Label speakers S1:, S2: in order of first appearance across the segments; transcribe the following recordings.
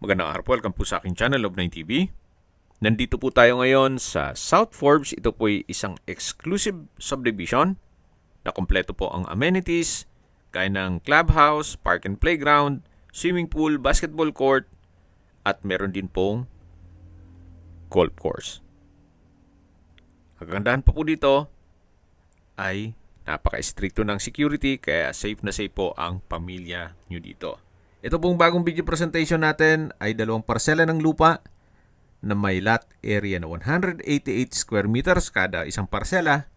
S1: Magandang araw po, welcome po sa aking channel, Love9 TV. Nandito po tayo ngayon sa South Forbes. Ito po ay isang exclusive subdivision na kompleto po ang amenities, gaya ng clubhouse, park and playground, swimming pool, basketball court, at meron din pong golf course. Ang kagandahan pa po dito ay napaka-stricto ng security, kaya safe na safe po ang pamilya nyo dito. Ito pong bagong video presentation natin ay dalawang parsela ng lupa na may lot area na 188 square meters kada isang parsela.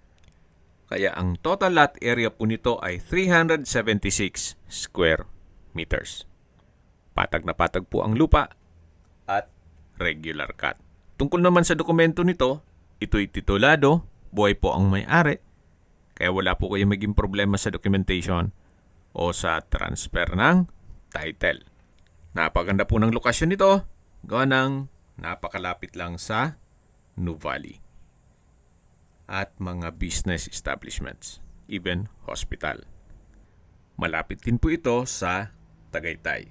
S1: Kaya ang total lot area po nito ay 376 square meters. Patag na patag po ang lupa at regular cut. Tungkol naman sa dokumento nito, ito'y titulado, buhay po ang may-ari. Kaya wala po kayo maging problema sa documentation o sa transfer ng title. Napaganda po ng lokasyon nito, gawa ng napakalapit lang sa Nuvali at mga business establishments, even hospital. Malapit din po ito sa Tagaytay.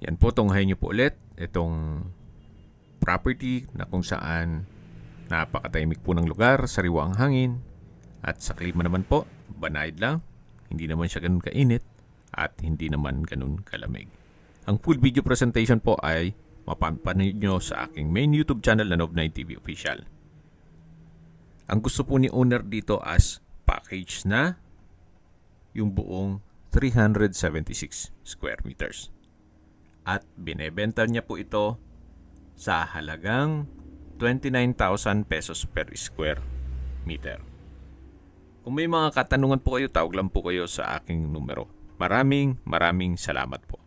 S1: Yan po, tunghayin niyo po ulit itong property na kung saan napakatahimik po ng lugar, sariwa ang hangin, at sa klima naman po, banayad lang, hindi naman siya ganun kainit, at hindi naman ganun kalamig. Ang full video presentation po ay mapapanood nyo sa aking main YouTube channel na Love9 TV Official. Ang gusto po ni owner dito as package na yung buong 376 square meters. At binebenta niya po ito sa halagang 29,000 pesos per square meter. Kung may mga katanungan po kayo, tawag lang po kayo sa aking numero. Maraming salamat po.